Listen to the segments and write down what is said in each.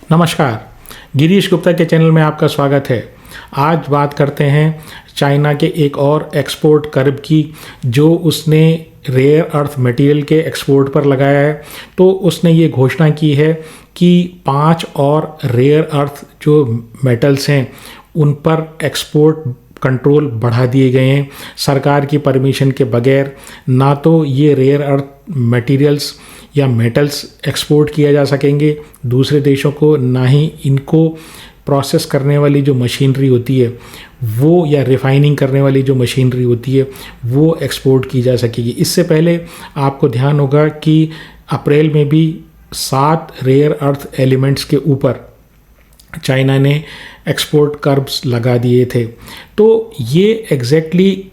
नमस्कार, गिरीश गुप्ता के चैनल में आपका स्वागत है। आज बात करते हैं चाइना के एक और एक्सपोर्ट कर्व की, जो उसने रेयर अर्थ मटेरियल के एक्सपोर्ट पर लगाया है। तो उसने ये घोषणा की है कि 5 और रेयर अर्थ जो मेटल्स हैं उन पर एक्सपोर्ट कंट्रोल बढ़ा दिए गए हैं सरकार की परमिशन के बगैर। ना तो ये रेयर अर्थ मटेरियल्स या मेटल्स एक्सपोर्ट किया जा सकेंगे दूसरे देशों को, ना ही इनको प्रोसेस करने वाली जो मशीनरी होती है वो, या रिफाइनिंग करने वाली जो मशीनरी होती है वो एक्सपोर्ट की जा सकेगी। इससे पहले आपको ध्यान होगा कि अप्रैल में भी 7 रेयर अर्थ एलिमेंट्स के ऊपर चाइना ने एक्सपोर्ट कर्व्स लगा दिए थे। तो ये एग्जैक्टली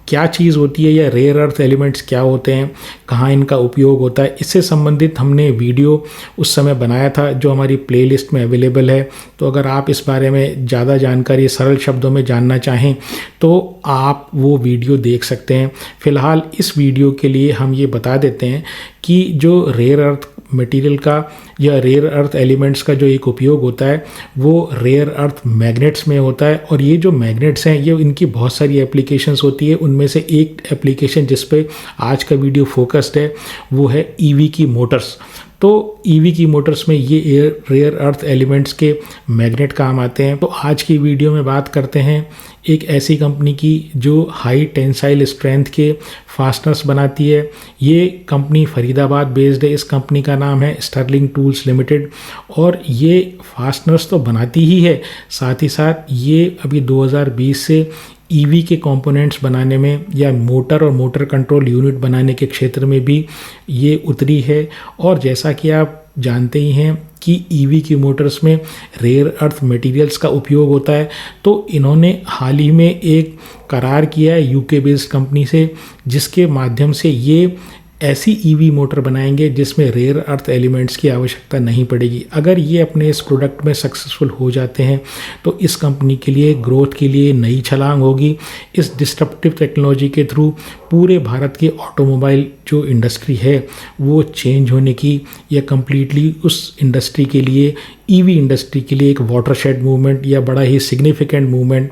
क्या चीज़ होती है, या रेयर अर्थ एलिमेंट्स क्या होते हैं, कहाँ इनका उपयोग होता है, इससे संबंधित हमने वीडियो उस समय बनाया था जो हमारी प्लेलिस्ट में अवेलेबल है। तो अगर आप इस बारे में ज़्यादा जानकारी सरल शब्दों में जानना चाहें तो आप वो वीडियो देख सकते हैं। फ़िलहाल इस वीडियो के लिए हम ये बता देते हैं कि जो रेयर अर्थ मटेरियल का या रेयर अर्थ एलिमेंट्स का जो एक उपयोग होता है वो रेयर अर्थ मैग्नेट्स में होता है। और ये जो मैग्नेट्स हैं ये इनकी बहुत सारी एप्लीकेशंस होती है। उनमें से एक एप्लीकेशन जिस पे आज का वीडियो फोकस्ड है वो है ईवी की मोटर्स। तो ईवी की मोटर्स में ये रेयर अर्थ एलिमेंट्स के मैग्नेट काम आते हैं। तो आज की वीडियो में बात करते हैं एक ऐसी कंपनी की जो हाई टेंसाइल स्ट्रेंथ के फास्टनर्स बनाती है। ये कंपनी फरीदाबाद बेस्ड है। इस कंपनी का नाम है स्टर्लिंग टूल्स लिमिटेड। और ये फास्टनर्स तो बनाती ही है, साथ ही साथ ये अभी 2020 से ईवी के कंपोनेंट्स बनाने में या मोटर और मोटर कंट्रोल यूनिट बनाने के क्षेत्र में भी ये उतरी है। और जैसा कि आप जानते ही हैं कि ईवी की मोटर्स में रेयर अर्थ मटेरियल्स का उपयोग होता है। तो इन्होंने हाल ही में एक करार किया है यूके बेस्ड कंपनी से, जिसके माध्यम से ये ऐसी ईवी मोटर बनाएंगे जिसमें रेयर अर्थ एलिमेंट्स की आवश्यकता नहीं पड़ेगी। अगर ये अपने इस प्रोडक्ट में सक्सेसफुल हो जाते हैं तो इस कंपनी के लिए ग्रोथ के लिए नई छलांग होगी। इस डिस्ट्रप्टिव टेक्नोलॉजी के थ्रू पूरे भारत की ऑटोमोबाइल जो इंडस्ट्री है वो चेंज होने की, या कम्प्लीटली उस इंडस्ट्री के लिए, ईवी इंडस्ट्री के लिए एक वाटरशेड मूवमेंट या बड़ा ही सिग्निफिकेंट मूवमेंट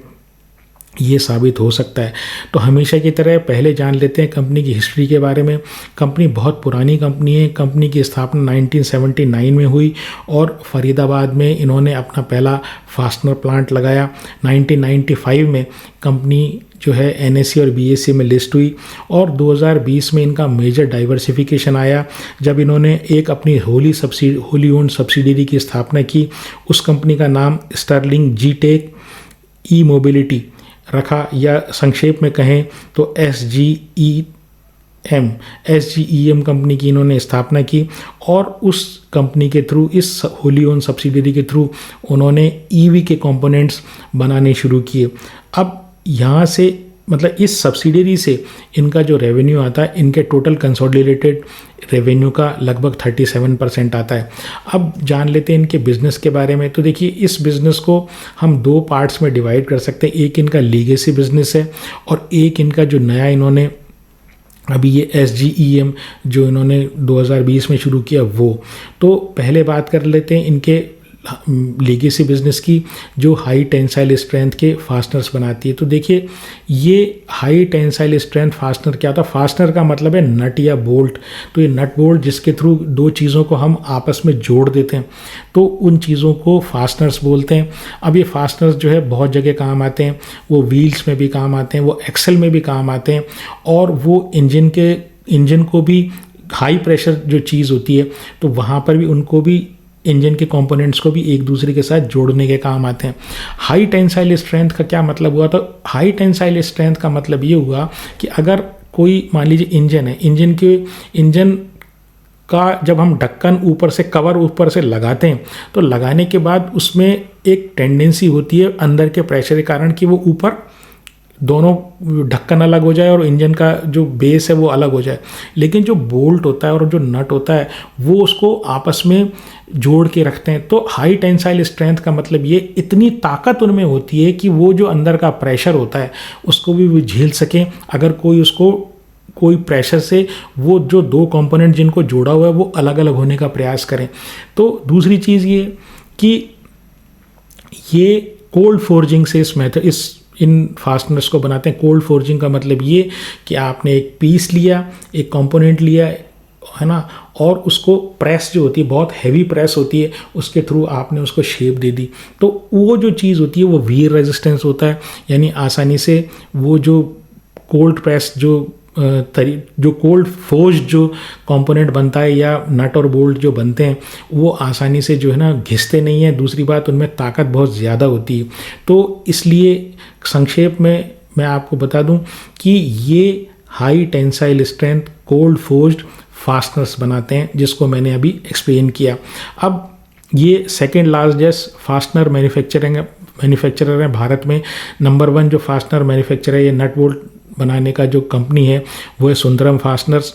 ये साबित हो सकता है। तो हमेशा की तरह पहले जान लेते हैं कंपनी की हिस्ट्री के बारे में। कंपनी बहुत पुरानी कंपनी है। कंपनी की स्थापना 1979 में हुई और फरीदाबाद में इन्होंने अपना पहला फास्टनर प्लांट लगाया। 1995 में कंपनी जो है NSE और BSE में लिस्ट हुई और 2020 में इनका मेजर डाइवर्सिफिकेशन आया जब इन्होंने एक अपनी होली ओन्ड सब्सिडरी की स्थापना की। उस कंपनी का नाम स्टर्लिंग जी-टेक ई मोबिलिटी रखा, या संक्षेप में कहें तो SGEM कंपनी की इन्होंने स्थापना की। और उस कंपनी के थ्रू, इस होली ओन सब्सिडरी के थ्रू उन्होंने ईवी के कंपोनेंट्स बनाने शुरू किए। अब यहाँ से मतलब इस सब्सिडरी से इनका जो रेवेन्यू आता है, इनके टोटल कंसोलिडेटेड रेवेन्यू का लगभग 37% आता है। अब जान लेते हैं इनके बिज़नेस के बारे में। तो देखिए, इस बिज़नेस को हम 2 पार्ट्स में डिवाइड कर सकते हैं। एक इनका लीगेसी बिज़नेस है और एक इनका जो नया इन्होंने अभी ये SGEM जो इन्होंने 2020 में शुरू किया वो। तो पहले बात कर लेते हैं इनके लीगेसी बिजनेस की, जो हाई टेंसाइल स्ट्रेंथ के फास्टनर्स बनाती है। तो देखिए, ये हाई टेंसाइल स्ट्रेंथ फास्टनर क्या होता है? फास्टनर का मतलब है नट या बोल्ट। तो ये नट बोल्ट जिसके थ्रू 2 चीज़ों को हम आपस में जोड़ देते हैं, तो उन चीज़ों को फास्टनर्स बोलते हैं। अब ये फास्टनर्स जो है बहुत जगह काम आते हैं। वो व्हील्स में भी काम आते हैं, वो एक्सल में भी काम आते हैं, और वो इंजन को भी हाई प्रेशर जो चीज़ होती है तो वहाँ पर भी उनको भी इंजन के कंपोनेंट्स को भी एक दूसरे के साथ जोड़ने के काम आते हैं। हाई टेंसाइल स्ट्रेंथ का क्या मतलब हुआ? तो हाई टेंसाइल स्ट्रेंथ का मतलब ये हुआ कि अगर कोई मान लीजिए इंजन है, इंजन का जब हम ढक्कन ऊपर से, कवर ऊपर से लगाते हैं तो लगाने के बाद उसमें एक टेंडेंसी होती है अंदर के प्रेशर के कारण कि वो ऊपर दोनों ढक्कन अलग हो जाए और इंजन का जो बेस है वो अलग हो जाए। लेकिन जो बोल्ट होता है और जो नट होता है वो उसको आपस में जोड़ के रखते हैं। तो हाई टेंसाइल स्ट्रेंथ का मतलब ये, इतनी ताकत उनमें होती है कि वो जो अंदर का प्रेशर होता है उसको भी वो झेल सकें। अगर कोई प्रेशर से वो जो 2 कंपोनेंट जिनको जोड़ा हुआ है वो अलग अलग होने का प्रयास करें। तो दूसरी चीज़ ये कि ये कोल्ड फोर्जिंग से इन फास्टनर्स को बनाते हैं। कोल्ड फोर्जिंग का मतलब ये कि आपने एक पीस लिया, एक कंपोनेंट लिया है ना, और उसको प्रेस जो होती है, बहुत हैवी प्रेस होती है, उसके थ्रू आपने उसको शेप दे दी। तो वो जो चीज़ होती है वो वीयर रेजिस्टेंस होता है, यानी आसानी से वो जो कोल्ड प्रेस जो कोल्ड फोर्ज जो कंपोनेंट बनता है या नट और बोल्ट जो बनते हैं वो आसानी से जो है ना घिसते नहीं है। दूसरी बात, उनमें ताकत बहुत ज़्यादा होती है। तो इसलिए संक्षेप में मैं आपको बता दूं कि ये high tensile strength cold forged fasteners बनाते हैं, जिसको मैंने अभी एक्सप्लेन किया। अब ये सेकेंड लार्जेस्ट फास्टनर मैन्युफैक्चरर है भारत में। नंबर 1 जो फास्टनर मैन्युफैक्चरर है, ये नट बोल्ट बनाने का जो कंपनी है वो है सुंदरम फास्टनर्स।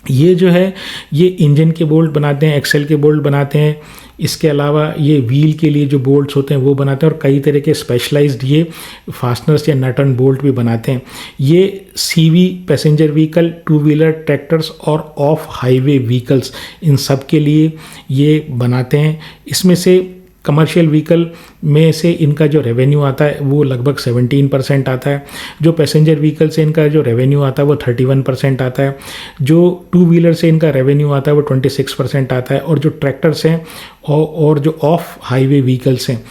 ये जो है ये इंजन के बोल्ट बनाते हैं, एक्सेल के बोल्ट बनाते हैं। इसके अलावा ये व्हील के लिए जो बोल्ट्स होते हैं वो बनाते हैं, और कई तरह के स्पेशलाइज्ड ये फास्टनर्स या नट एंड बोल्ट भी बनाते हैं। ये CV passenger vehicle, 2 wheeler, tractors और ऑफ हाईवे व्हीकल्स, इन सब के लिए ये बनाते हैं। इसमें से कमर्शियल व्हीकल में से इनका जो रेवेन्यू आता है वो लगभग 17% आता है। जो पैसेंजर व्हीकल से इनका जो रेवेन्यू आता है वो 31% आता है। जो 2 व्हीलर से इनका रेवेन्यू आता है वो 26% आता है। और जो ट्रैक्टर्स हैं और जो ऑफ हाईवे व्हीकल्स हैं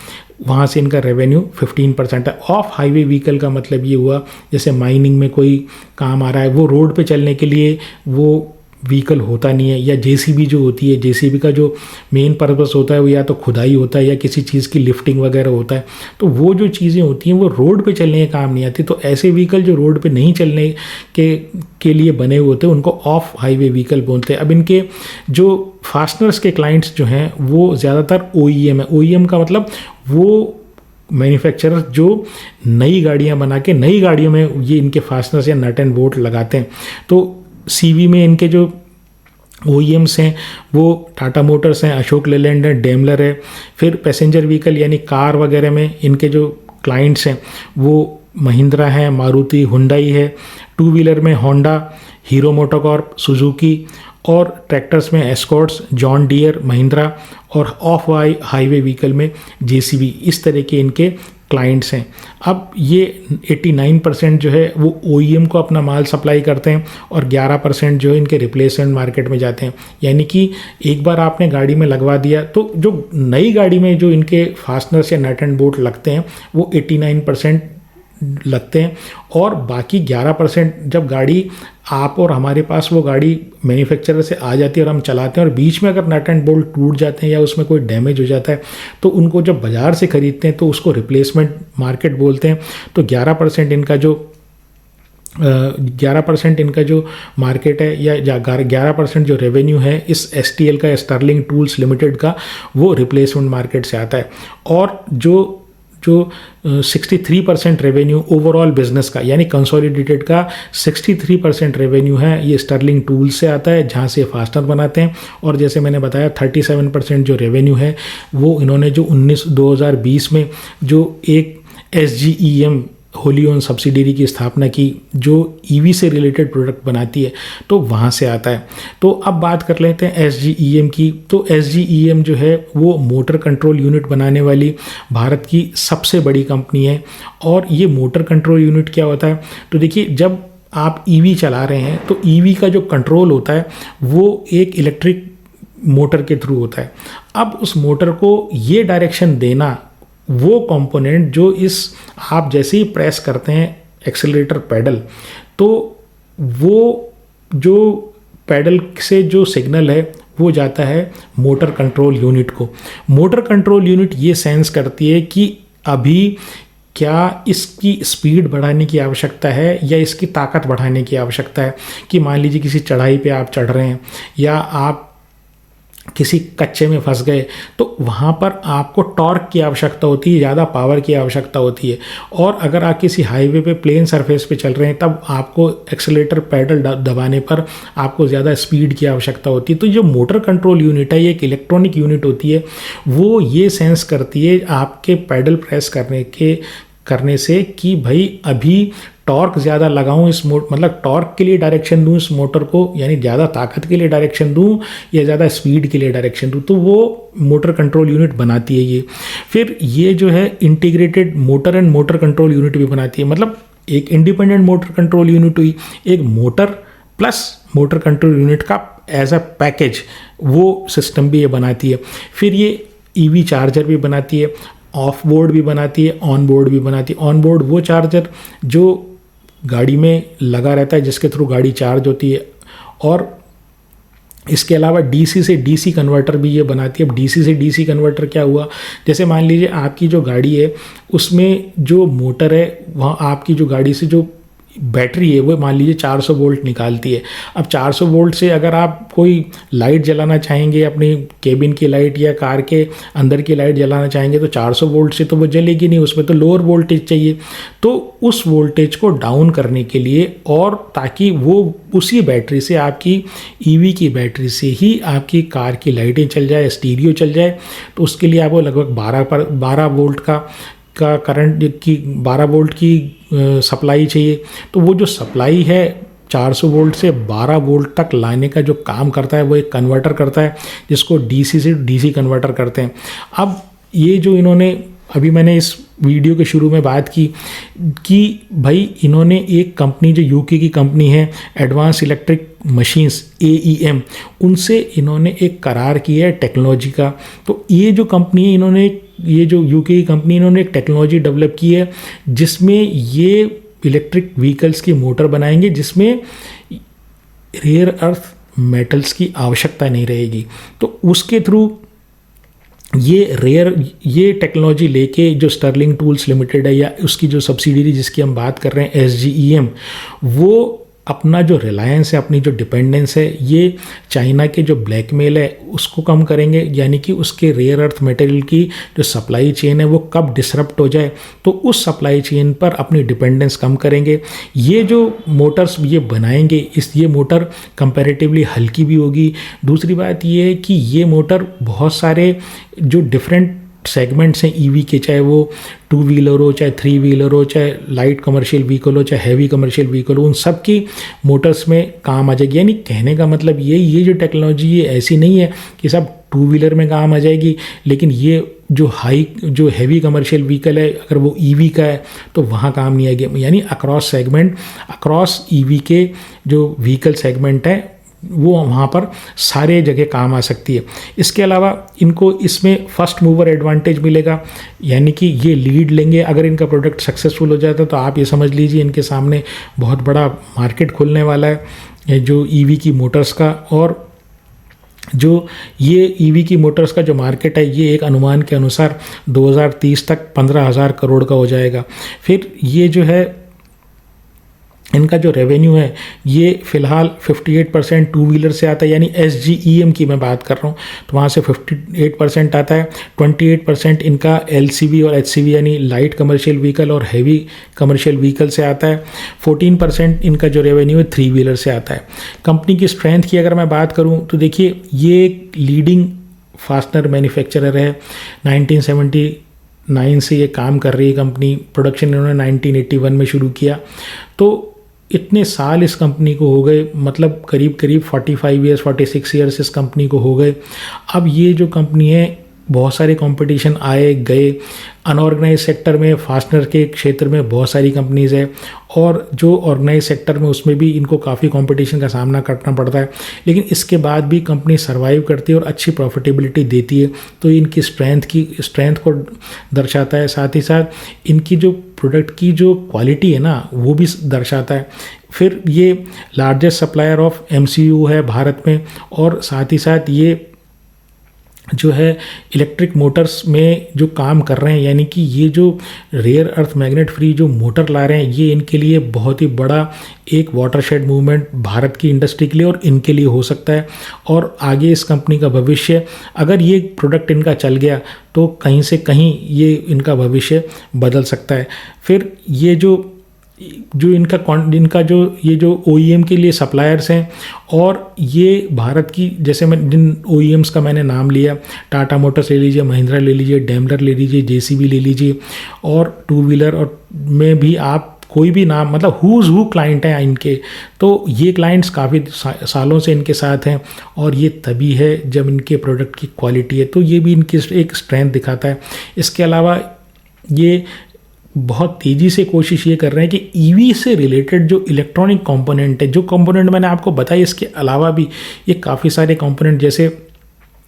वहाँ से इनका रेवेन्यू 15% है। ऑफ हाईवे व्हीकल का मतलब ये हुआ जैसे माइनिंग में कोई काम आ रहा है, वो रोड पे चलने के लिए वो व्हीकल होता नहीं है, या जेसीबी जो होती है, जेसीबी का जो मेन पर्पस होता है वो या तो खुदाई होता है या किसी चीज़ की लिफ्टिंग वगैरह होता है। तो वो जो चीज़ें होती हैं वो रोड पे चलने के काम नहीं आती। तो ऐसे व्हीकल जो रोड पे नहीं चलने के लिए बने हुए होते हैं उनको ऑफ हाईवे व्हीकल बोलते हैं। अब इनके जो फास्टनर्स के क्लाइंट्स जो हैं वो ज़्यादातर OEM है। OEM का मतलब वो मैन्युफैक्चरर जो नई गाड़ियाँ बना के नई गाड़ियों में ये इनके फास्टनर्स या नट एंड बोल्ट लगाते हैं। तो सीवी में इनके जो OEMs हैं वो टाटा मोटर्स हैं, अशोक लेलैंड है, डेमलर है। फिर पैसेंजर व्हीकल यानी कार वगैरह में इनके जो क्लाइंट्स हैं वो महिंद्रा है, मारुति, हुंडई है। 2 व्हीलर में होंडा, हीरो मोटोकॉर्प, सुजुकी, और ट्रैक्टर्स में एस्कॉर्ट्स, जॉन डियर, महिंद्रा, और ऑफ हाईवे व्हीकल में JCB। इस तरह के इनके क्लाइंट्स हैं। अब ये 89% जो है वो OEM को अपना माल सप्लाई करते हैं, और 11% जो है इनके रिप्लेसमेंट मार्केट में जाते हैं। यानी कि एक बार आपने गाड़ी में लगवा दिया तो जो नई गाड़ी में जो इनके फास्टनर्स या नट एंड बोल्ट लगते हैं वो 89% लगते हैं, और बाकी 11% जब गाड़ी आप और हमारे पास वो गाड़ी मैन्युफैक्चरर से आ जाती है और हम चलाते हैं, और बीच में अगर नट एंड बोल्ट टूट जाते हैं या उसमें कोई डैमेज हो जाता है तो उनको जब बाज़ार से ख़रीदते हैं तो उसको रिप्लेसमेंट मार्केट बोलते हैं। तो 11% इनका जो मार्केट है या 11% जो रेवेन्यू है इस STL का, स्टर्लिंग टूल्स लिमिटेड का, वो रिप्लेसमेंट मार्केट से आता है। और जो 63% रेवेन्यू ओवरऑल बिजनेस का यानी कंसोलिडेटेड का 63% रेवेन्यू है ये स्टर्लिंग टूल से आता है, जहाँ से फास्टनर बनाते हैं। और जैसे मैंने बताया 37% जो रेवेन्यू है वो इन्होंने जो 2020 में जो एक SGEM होली ओन सब्सिडरी की स्थापना की जो EV से रिलेटेड प्रोडक्ट बनाती है, तो वहाँ से आता है। तो अब बात कर लेते हैं SGEM की। तो SGEM जो है वो मोटर कंट्रोल यूनिट बनाने वाली भारत की सबसे बड़ी कंपनी है। और ये मोटर कंट्रोल यूनिट क्या होता है, तो देखिए जब आप EV चला रहे हैं तो EV का जो कंट्रोल होता है वो एक इलेक्ट्रिक मोटर के थ्रू होता है। अब उस मोटर को ये डायरेक्शन देना, वो कंपोनेंट जो आप जैसे ही प्रेस करते हैं एक्सेलरेटर पैडल, तो वो जो पैडल से जो सिग्नल है वो जाता है मोटर कंट्रोल यूनिट को। मोटर कंट्रोल यूनिट ये सेंस करती है कि अभी क्या इसकी स्पीड बढ़ाने की आवश्यकता है या इसकी ताकत बढ़ाने की आवश्यकता है। कि मान लीजिए किसी चढ़ाई पे आप चढ़ रहे हैं या आप किसी कच्चे में फंस गए, तो वहाँ पर आपको टॉर्क की आवश्यकता होती है, ज़्यादा पावर की आवश्यकता होती है। और अगर आप किसी हाईवे पे प्लेन सरफेस पे चल रहे हैं तब आपको एक्सेलेरेटर पैडल दबाने पर आपको ज़्यादा स्पीड की आवश्यकता होती है। तो जो मोटर कंट्रोल यूनिट है ये एक इलेक्ट्रॉनिक यूनिट होती है, वो ये सेंस करती है आपके पैडल प्रेस करने के करने से कि भाई अभी टॉर्क ज़्यादा लगाऊं इस मतलब टॉर्क के लिए डायरेक्शन दूं इस मोटर को, यानी ज़्यादा ताकत के लिए डायरेक्शन दूं या ज़्यादा स्पीड के लिए डायरेक्शन दूं, तो वो मोटर कंट्रोल यूनिट बनाती है ये। फिर ये जो है integrated motor and motor control unit भी बनाती है, मतलब एक इंडिपेंडेंट मोटर कंट्रोल यूनिट हुई, एक motor plus motor control unit का एज अ पैकेज वो सिस्टम भी ये बनाती है। फिर ये ईवी चार्जर भी बनाती है, ऑफ बोर्ड भी बनाती है, ऑन बोर्ड भी बनाती है। ऑन बोर्ड वो चार्जर जो गाड़ी में लगा रहता है जिसके थ्रू गाड़ी चार्ज होती है, और इसके अलावा डीसी से डीसी कन्वर्टर भी ये बनाती है। अब डीसी से डीसी कन्वर्टर क्या हुआ, जैसे मान लीजिए आपकी जो गाड़ी है उसमें जो मोटर है वहाँ आपकी जो गाड़ी से जो बैटरी है वो मान लीजिए 400 वोल्ट निकालती है। अब 400 वोल्ट से अगर आप कोई लाइट जलाना चाहेंगे, अपनी केबिन की लाइट या कार के अंदर की लाइट जलाना चाहेंगे, तो 400 वोल्ट से तो वो जलेगी नहीं, उसमें तो लोअर वोल्टेज चाहिए। तो उस वोल्टेज को डाउन करने के लिए, और ताकि वो उसी बैटरी से, आपकी ईवी की बैटरी से ही आपकी कार की लाइटें चल जाए, स्टीरियो चल जाए, तो उसके लिए आपको लगभग 12 वोल्ट का करंट की 12 वोल्ट की सप्लाई चाहिए। तो वो जो सप्लाई है 400 वोल्ट से 12 वोल्ट तक लाने का जो काम करता है वो एक कन्वर्टर करता है, जिसको डीसी से डीसी कन्वर्टर करते हैं। अब ये जो इन्होंने, अभी मैंने इस वीडियो के शुरू में बात की कि भाई इन्होंने एक कंपनी जो यूके की कंपनी है एडवांस इलेक्ट्रिक मशीन्स AEM, उनसे इन्होंने एक करार किया है टेक्नोलॉजी का। तो ये जो कंपनी है, इन्होंने ये जो यूके की कंपनी, इन्होंने एक टेक्नोलॉजी डेवलप की है जिसमें ये इलेक्ट्रिक व्हीकल्स की मोटर बनाएंगे जिसमें रेयर अर्थ मेटल्स की आवश्यकता नहीं रहेगी। तो उसके थ्रू ये टेक्नोलॉजी लेके जो स्टर्लिंग टूल्स लिमिटेड है या उसकी जो सब्सिडियरी जिसकी हम बात कर रहे हैं SGEM, वो अपना जो रिलायंस है, अपनी जो डिपेंडेंस है, ये चाइना के जो ब्लैकमेल है उसको कम करेंगे, यानी कि उसके रेयर अर्थ मटेरियल की जो सप्लाई चेन है वो कब डिसरप्ट हो जाए तो उस सप्लाई चेन पर अपनी डिपेंडेंस कम करेंगे। ये जो मोटर्स ये बनाएंगे, ये मोटर कंपैरेटिवली हल्की भी होगी। दूसरी बात ये है कि ये मोटर बहुत सारे जो डिफरेंट सेगमेंट्स हैं ईवी के, चाहे वो 2 व्हीलर हो, चाहे 3 व्हीलर हो, चाहे लाइट कमर्शियल व्हीकल हो, चाहे हैवी कमर्शियल व्हीकल हो, उन सब की मोटर्स में काम आ जाएगी। यानी कहने का मतलब ये जो टेक्नोलॉजी ये ऐसी नहीं है कि सब 2 व्हीलर में काम आ जाएगी, लेकिन ये जो हैवी कमर्शियल व्हीकल है अगर वो ईवी का है तो वहाँ काम नहीं आएगी। यानी अक्रॉस सेगमेंट, अक्रॉस ईवी के जो व्हीकल सेगमेंट है वो वहाँ पर सारे जगह काम आ सकती है। इसके अलावा इनको इसमें फर्स्ट मूवर एडवांटेज मिलेगा, यानी कि ये लीड लेंगे। अगर इनका प्रोडक्ट सक्सेसफुल हो जाता है तो आप ये समझ लीजिए इनके सामने बहुत बड़ा मार्केट खुलने वाला है जो ईवी की मोटर्स का। और जो ये ईवी की मोटर्स का जो मार्केट है ये एक अनुमान के अनुसार 2030 तक 15,000 करोड़ का हो जाएगा। फिर ये जो है इनका जो रेवेन्यू है ये फ़िलहाल 58% 2 व्हीलर से आता है, यानी SGEM की मैं बात कर रहा हूँ तो वहाँ से 58% आता है। 28% इनका LCV और HCV यानी लाइट कमर्शियल व्हीकल और हैवी कमर्शियल व्हीकल से आता है। 14% इनका जो रेवेन्यू है 3 व्हीलर से आता है। कंपनी की स्ट्रेंथ की अगर मैं बात करूँ तो देखिए ये एक लीडिंग फास्टनर मैन्युफैक्चरर है। 1979 से ये काम कर रही है कंपनी। प्रोडक्शन इन्होंने 1981 में शुरू किया। तो इतने साल इस कंपनी को हो गए, मतलब करीब 45 ईयर्स 46 ईयर्स इस कंपनी को हो गए। अब ये जो कंपनी है बहुत सारे कंपटीशन आए गए, अनऑर्गेनाइज सेक्टर में फास्टनर के क्षेत्र में बहुत सारी कंपनीज़ है और जो ऑर्गेनाइज सेक्टर में उसमें भी इनको काफ़ी कंपटीशन का सामना करना पड़ता है, लेकिन इसके बाद भी कंपनी सर्वाइव करती है और अच्छी प्रॉफिटेबिलिटी देती है। तो इनकी स्ट्रेंथ को दर्शाता है, साथ ही साथ इनकी जो प्रोडक्ट की जो क्वालिटी है ना वो भी दर्शाता है। फिर ये लार्जेस्ट सप्लायर ऑफ MCU है भारत में, और साथ ही साथ ये जो है इलेक्ट्रिक मोटर्स में जो काम कर रहे हैं, यानी कि ये जो रेयर अर्थ मैग्नेट फ्री जो मोटर ला रहे हैं ये इनके लिए बहुत ही बड़ा एक वाटरशेड मूवमेंट भारत की इंडस्ट्री के लिए और इनके लिए हो सकता है। और आगे इस कंपनी का भविष्य, अगर ये प्रोडक्ट इनका चल गया तो कहीं से कहीं ये इनका भविष्य बदल सकता है। फिर ये जो जो इनका जो ये जो OEM के लिए सप्लायर्स हैं, और ये भारत की, जैसे मैं जिन OEMs का मैंने नाम लिया, टाटा मोटर्स ले लीजिए, महिंद्रा ले लीजिए, डेमलर ले लीजिए, JCB ले लीजिए, और टू व्हीलर और में भी आप कोई भी नाम, मतलब हु क्लाइंट हैं इनके, तो ये क्लाइंट्स काफ़ी सालों से इनके साथ हैं, और ये तभी है जब इनके प्रोडक्ट की क्वालिटी है, तो ये भी इनकी एक स्ट्रेंथ दिखाता है। इसके अलावा ये बहुत तेज़ी से कोशिश ये कर रहे हैं कि ईवी से रिलेटेड जो इलेक्ट्रॉनिक कंपोनेंट है, जो कंपोनेंट मैंने आपको बताया, इसके अलावा भी ये काफ़ी सारे कंपोनेंट जैसे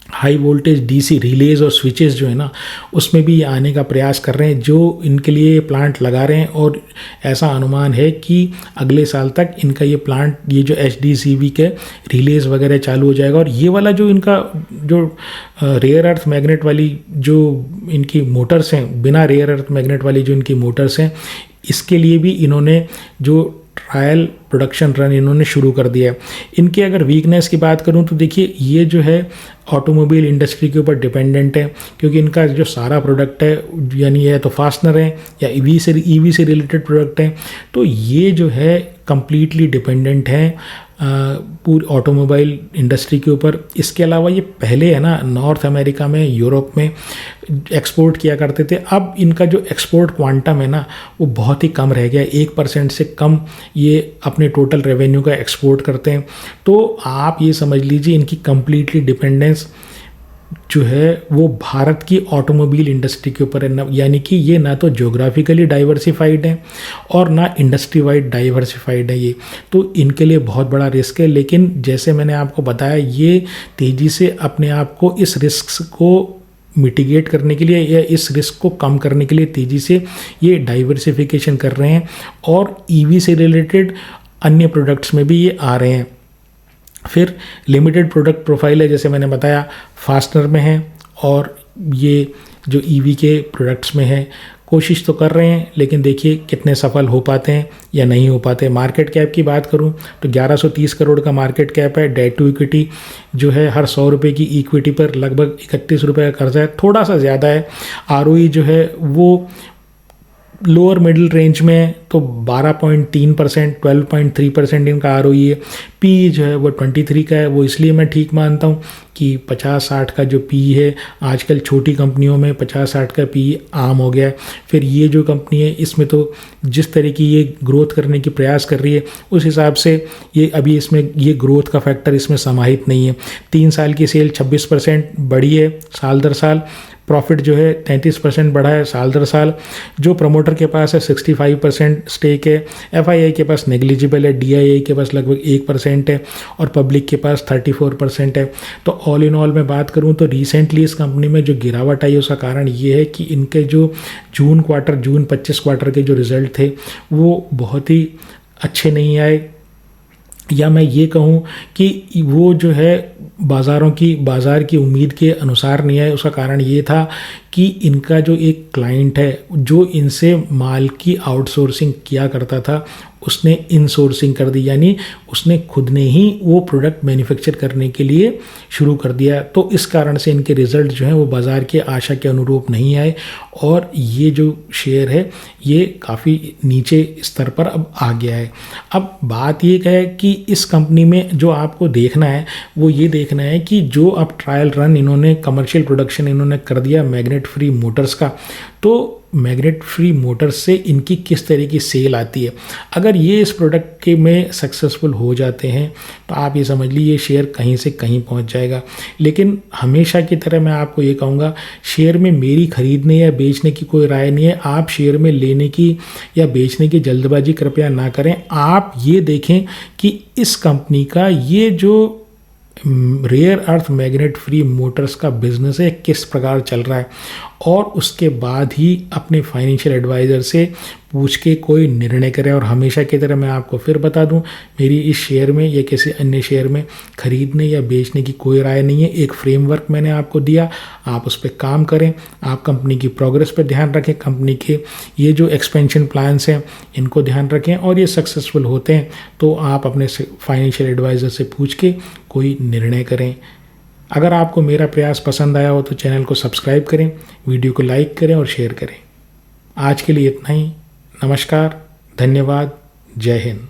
हाई वोल्टेज DC रिलेज और स्विचेस जो है ना, उसमें भी ये आने का प्रयास कर रहे हैं, जो इनके लिए प्लांट लगा रहे हैं, और ऐसा अनुमान है कि अगले साल तक इनका ये प्लांट, ये जो HDCV के रिलेज वगैरह चालू हो जाएगा। और ये वाला जो इनका जो रेयर अर्थ मैग्नेट वाली जो इनकी मोटर्स हैं, बिना रेयर अर्थ मैग्नेट वाली जो इनकी मोटर्स हैं, इसके लिए भी इन्होंने जो ट्रायल प्रोडक्शन रन इन्होंने शुरू कर दिया है। इनके अगर वीकनेस की बात करूं तो देखिए, ये जो है ऑटोमोबाइल इंडस्ट्री के ऊपर डिपेंडेंट है, क्योंकि इनका जो सारा प्रोडक्ट है, यानी ये तो फास्टनर है या ईवी से रिलेटेड प्रोडक्ट है, तो ये जो है कंप्लीटली डिपेंडेंट है पूरी ऑटोमोबाइल इंडस्ट्री के ऊपर। इसके अलावा ये पहले है ना नॉर्थ अमेरिका में, यूरोप में एक्सपोर्ट किया करते थे। अब इनका जो एक्सपोर्ट क्वांटम है ना, वो बहुत ही कम रह गया, 1% से कम ये अपने टोटल रेवेन्यू का एक्सपोर्ट करते हैं। तो आप ये समझ लीजिए, इनकी कंप्लीटली डिपेंडेंस जो है वो भारत की ऑटोमोबाइल इंडस्ट्री के ऊपर है, यानी कि ये ना तो ज्योग्राफिकली डाइवर्सिफाइड है और ना इंडस्ट्री वाइड डाइवर्सिफाइड है ये, तो इनके लिए बहुत बड़ा रिस्क है। लेकिन जैसे मैंने आपको बताया, ये तेज़ी से अपने आप को इस रिस्क को मिटिगेट करने के लिए या इस रिस्क को कम करने के लिए तेज़ी से ये डाइवर्सिफिकेशन कर रहे हैं, और ईवी से रिलेटेड अन्य प्रोडक्ट्स में भी ये आ रहे हैं। फिर लिमिटेड प्रोडक्ट प्रोफाइल है, जैसे मैंने बताया, फास्टनर में है, और ये जो ईवी के प्रोडक्ट्स में है। कोशिश तो कर रहे हैं, लेकिन देखिए कितने सफल हो पाते हैं या नहीं हो पाते। मार्केट कैप की बात करूं तो 1130 करोड़ का मार्केट कैप है। डेट टू इक्विटी जो है, हर 100 रुपये की इक्विटी पर लगभग 31 रुपये का कर्जा है, थोड़ा सा ज़्यादा है। ROE जो है वो लोअर मिडिल रेंज में, तो 12.3%, 12.3% इनका ROE है। PE जो है वो 23 का है, वो इसलिए मैं ठीक मानता हूँ कि 50-60 का जो PE है, आजकल छोटी कंपनियों में 50-60 का PE आम हो गया है। फिर ये जो कंपनी है, इसमें तो जिस तरह की ये ग्रोथ करने की प्रयास कर रही है, उस हिसाब से ये अभी इसमें ये ग्रोथ का फैक्टर इसमें समाहित नहीं है। 3 साल की सेल 26% बढ़ी है साल दर साल। प्रॉफिट जो है 33% बढ़ा है साल दर साल। जो प्रमोटर के पास है 65% स्टेक है। FII के पास नेग्लिजिबल है, DII के पास लगभग 1% है, और पब्लिक के पास 34% है। तो ऑल इन ऑल मैं बात करूं तो रिसेंटली इस कंपनी में जो गिरावट आई, उसका कारण ये है कि इनके जो जून 25 क्वार्टर के जो रिजल्ट थे वो बहुत ही अच्छे नहीं आए, या मैं ये कहूँ कि वो जो है बाज़ार की उम्मीद के अनुसार नहीं आए। उसका कारण ये था कि इनका जो एक क्लाइंट है, जो इनसे माल की आउटसोर्सिंग किया करता था, उसने इनसोर्सिंग कर दी, यानी उसने खुद ने ही वो प्रोडक्ट मैन्युफैक्चर करने के लिए शुरू कर दिया। तो इस कारण से इनके रिज़ल्ट जो हैं वो बाज़ार के आशा के अनुरूप नहीं आए, और ये जो शेयर है ये काफ़ी नीचे स्तर पर अब आ गया है। अब बात ये है कि इस कंपनी में जो आपको देखना है वो ये देखना है कि जो अब ट्रायल रन इन्होंने, कमर्शियल प्रोडक्शन इन्होंने कर दिया मैग्नेट फ्री मोटर्स का, तो मैग्नेट फ्री मोटर्स से इनकी किस तरह की सेल आती है। अगर ये इस प्रोडक्ट के में सक्सेसफुल हो जाते हैं तो आप ये समझ लीजिए शेयर कहीं से कहीं पहुंच जाएगा। लेकिन हमेशा की तरह मैं आपको ये कहूँगा, शेयर में मेरी खरीदने या बेचने की कोई राय नहीं है। आप शेयर में लेने की या बेचने की जल्दबाजी कृपया ना करें। आप ये देखें कि इस कंपनी का ये जो rare earth magnet free motors का बिजनेस है किस प्रकार चल रहा है, और उसके बाद ही अपने फाइनेंशियल एडवाइज़र से पूछ के कोई निर्णय करें। और हमेशा की तरह मैं आपको फिर बता दूं, मेरी इस शेयर में या किसी अन्य शेयर में खरीदने या बेचने की कोई राय नहीं है। एक फ्रेमवर्क मैंने आपको दिया, आप उस पर काम करें, आप कंपनी की प्रोग्रेस पर ध्यान रखें, कंपनी के ये जो एक्सपेंशन प्लान्स हैं इनको ध्यान रखें, और ये सक्सेसफुल होते हैं तो आप अपने फाइनेंशियल एडवाइज़र से पूछ के कोई निर्णय करें। अगर आपको मेरा प्रयास पसंद आया हो तो चैनल को सब्सक्राइब करें, वीडियो को लाइक करें और शेयर करें। आज के लिए इतना ही। नमस्कार, धन्यवाद। जय हिंद।